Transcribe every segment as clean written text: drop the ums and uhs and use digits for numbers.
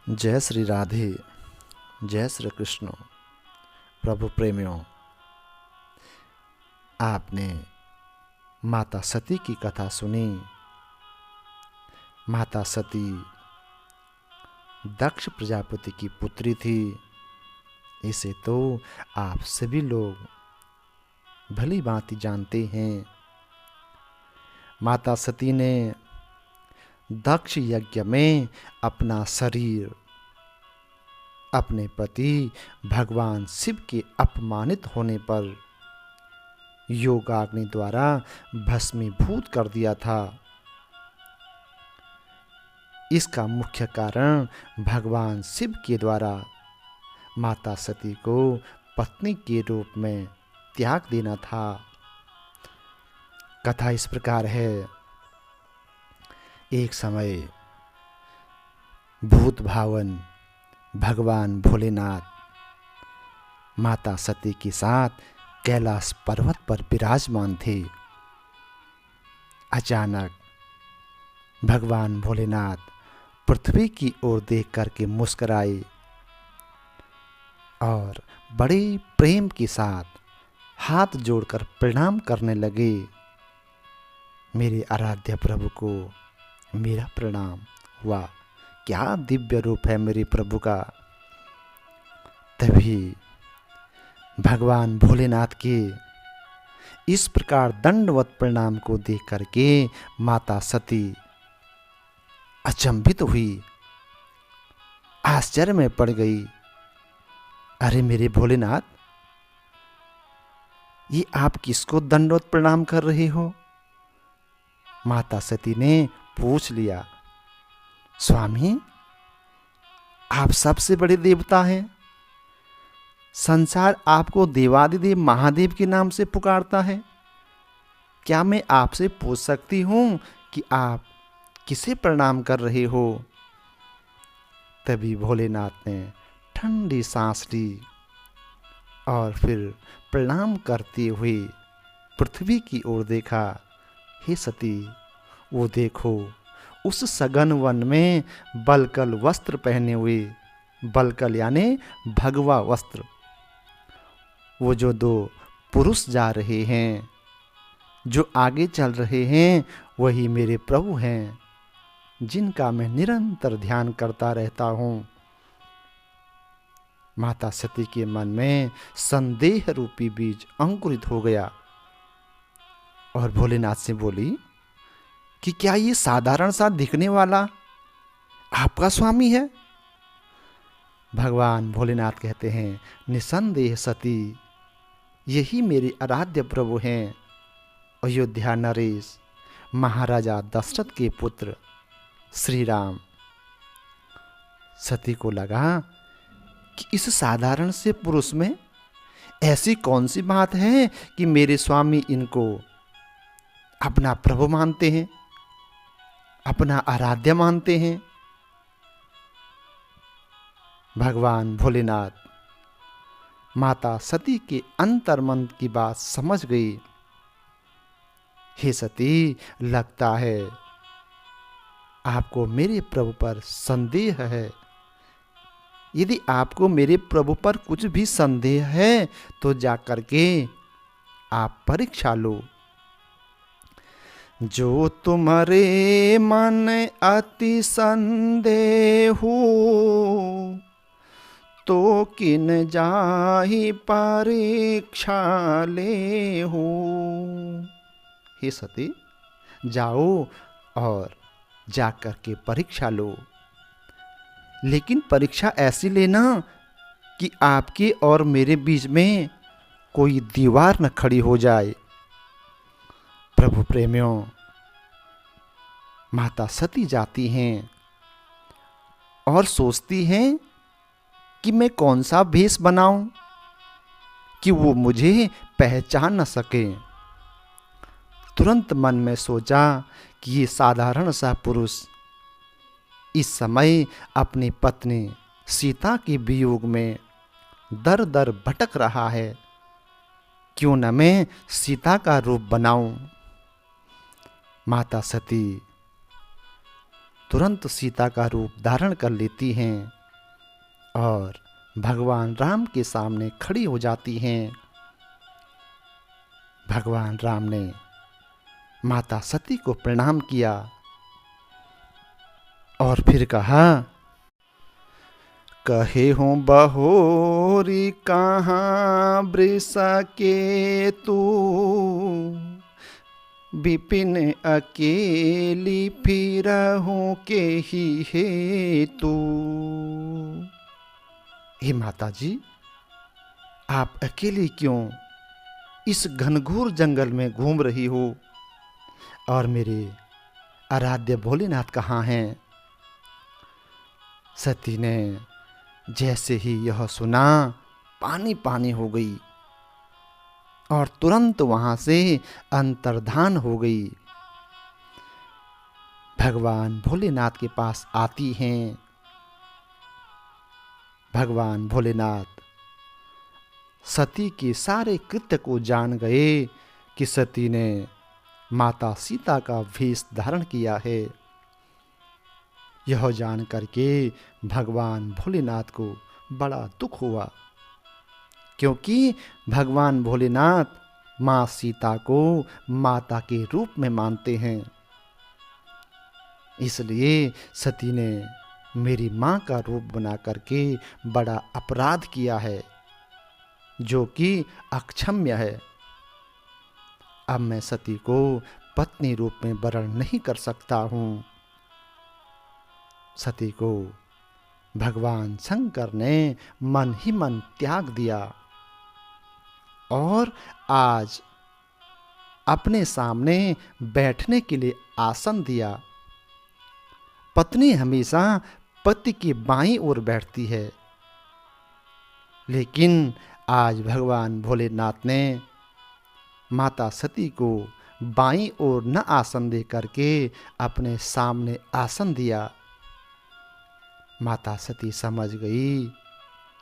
जय श्री राधे, जय श्री कृष्ण। प्रभु प्रेमियों, आपने माता सती की कथा सुनी। माता सती दक्ष प्रजापति की पुत्री थी। इसे तो आप सभी लोग भली भांति जानते हैं। माता सती ने दक्ष यज्ञ में अपना शरीर अपने पति भगवान शिव के अपमानित होने पर योगाग्नि द्वारा भस्मीभूत कर दिया था। इसका मुख्य कारण भगवान शिव के द्वारा माता सती को पत्नी के रूप में त्याग देना था। कथा इस प्रकार है। एक समय भूत भावन भगवान भोलेनाथ माता सती के साथ कैलाश पर्वत पर विराजमान थे। अचानक भगवान भोलेनाथ पृथ्वी की ओर देख करके मुस्कुराए और बड़े प्रेम के साथ हाथ जोड़कर प्रणाम करने लगे। मेरे आराध्य प्रभु को मेरा प्रणाम। हुआ क्या दिव्य रूप है मेरे प्रभु का। तभी भगवान भोलेनाथ के इस प्रकार दंडवत प्रणाम को देख करके माता सती अचंभित हुई, आश्चर्य में पड़ गई। अरे मेरे भोलेनाथ, ये आप किसको दंडवत प्रणाम कर रहे हो? माता सती ने पूछ लिया। स्वामी, आप सबसे बड़े देवता हैं। संसार आपको देवादिदेव महादेव के नाम से पुकारता है। क्या मैं आपसे पूछ सकती हूं कि आप किसे प्रणाम कर रहे हो? तभी भोलेनाथ ने ठंडी सांस ली और फिर प्रणाम करते हुए पृथ्वी की ओर देखा। हे सती, वो देखो, उस सघन वन में बलकल वस्त्र पहने हुए, बलकल यानी भगवा वस्त्र, वो जो दो पुरुष जा रहे हैं, जो आगे चल रहे हैं, वही मेरे प्रभु हैं, जिनका मैं निरंतर ध्यान करता रहता हूं। माता सती के मन में संदेह रूपी बीज अंकुरित हो गया और भोलेनाथ से बोली कि क्या ये साधारण सा दिखने वाला आपका स्वामी है? भगवान भोलेनाथ कहते हैं, निसंदेह सती, यही मेरे आराध्य प्रभु हैं, अयोध्या नरेश महाराजा दशरथ के पुत्र श्री राम। सती को लगा कि इस साधारण से पुरुष में ऐसी कौन सी बात है कि मेरे स्वामी इनको अपना प्रभु मानते हैं, अपना आराध्य मानते हैं। भगवान भोलेनाथ माता सती के अंतर्मन की बात समझ गई। हे सती, लगता है आपको मेरे प्रभु पर संदेह है। यदि आपको मेरे प्रभु पर कुछ भी संदेह है तो जाकर के आप परीक्षा लो। जो तुम्हारे मन अति संदेह तो किन जाहि परीक्षा ले हो। हे सती, जाओ और जाकर के परीक्षा लो, लेकिन परीक्षा ऐसी लेना कि आपके और मेरे बीच में कोई दीवार न खड़ी हो जाए। प्रभु प्रेमियों, माता सती जाती हैं और सोचती हैं कि मैं कौन सा भेष बनाऊं कि वो मुझे पहचान न सके। तुरंत मन में सोचा कि ये साधारण सा पुरुष इस समय अपनी पत्नी सीता के वियोग में दर दर भटक रहा है, क्यों न मैं सीता का रूप बनाऊं। माता सती तुरंत सीता का रूप धारण कर लेती हैं और भगवान राम के सामने खड़ी हो जाती हैं। भगवान राम ने माता सती को प्रणाम किया और फिर कहा, कहे हूँ बहोरी कहाँ वृष के तू, विपिन अकेली फिरहूँ के ही हेतु। हे माता जी, आप अकेली क्यों इस घनघोर जंगल में घूम रही हो और मेरे आराध्य भोलेनाथ कहाँ हैं? सती ने जैसे ही यह सुना पानी पानी हो गई और तुरंत वहां से अंतर्धान हो गई। भगवान भोलेनाथ के पास आती हैं। भगवान भोलेनाथ सती के सारे कृत्य को जान गए कि सती ने माता सीता का वेश धारण किया है। यह जान करके भगवान भोलेनाथ को बड़ा दुख हुआ, क्योंकि भगवान भोलेनाथ माँ सीता को माता के रूप में मानते हैं। इसलिए सती ने मेरी माँ का रूप बना करके बड़ा अपराध किया है, जो कि अक्षम्य है। अब मैं सती को पत्नी रूप में वरण नहीं कर सकता हूँ। सती को भगवान शंकर ने मन ही मन त्याग दिया और आज अपने सामने बैठने के लिए आसन दिया। पत्नी हमेशा पति की बाईं ओर बैठती है, लेकिन आज भगवान भोलेनाथ ने माता सती को बाईं ओर न आसन दे करके अपने सामने आसन दिया। माता सती समझ गई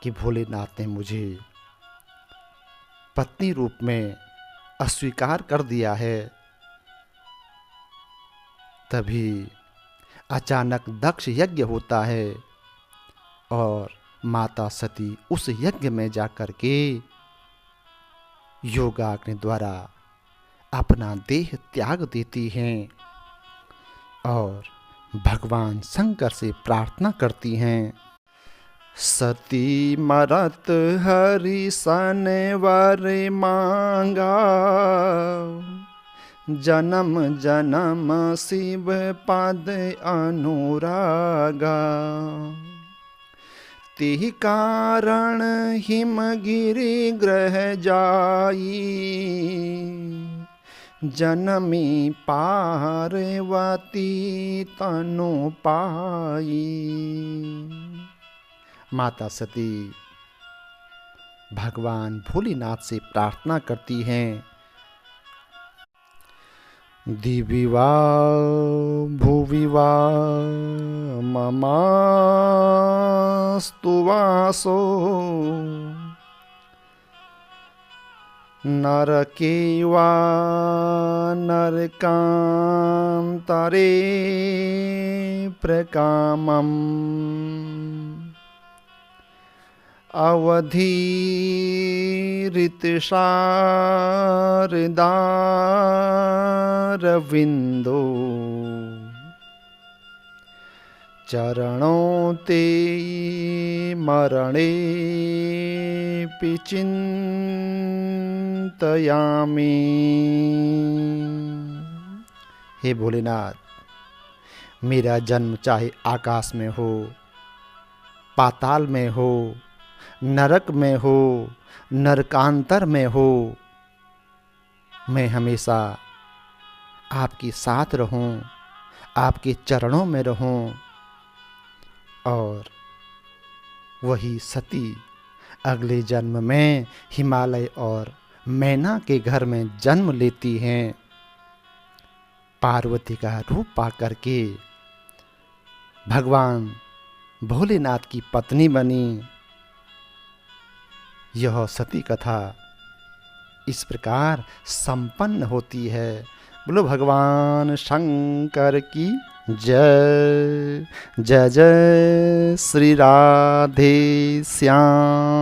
कि भोलेनाथ ने मुझे पत्नी रूप में अस्वीकार कर दिया है। तभी अचानक दक्ष यज्ञ होता है और माता सती उस यज्ञ में जाकर के योगाग्नि द्वारा अपना देह त्याग देती हैं और भगवान शंकर से प्रार्थना करती हैं। सती मरत हरि सन वर मांगा, जन्म जन्म शिव पद अनुरागा। तिहि कारण हिमगिरि ग्रह जाई, जनमी पार्वती तनु पाई। माता सती भगवान भोलेनाथ से प्रार्थना करती हैं, दिवि वा भुवि वा ममास्तु वासो, नरके वा नरकान्तरे प्रकामम्। अवधीरितशारदारविन्दो, चरणों ते मरणेऽपि चिन्तयामि। हे भोलेनाथ, मेरा जन्म चाहे आकाश में हो, पाताल में हो, नरक में हो, नरकांतर में हो, मैं हमेशा आपके साथ रहूं, आपके चरणों में रहूं। और वही सती अगले जन्म में हिमालय और मैना के घर में जन्म लेती हैं। पार्वती का रूप पाकर के भगवान भोलेनाथ की पत्नी बनी। यह सती कथा इस प्रकार संपन्न होती है। बोलो भगवान शंकर की जय। जय जय श्री राधे श्याम।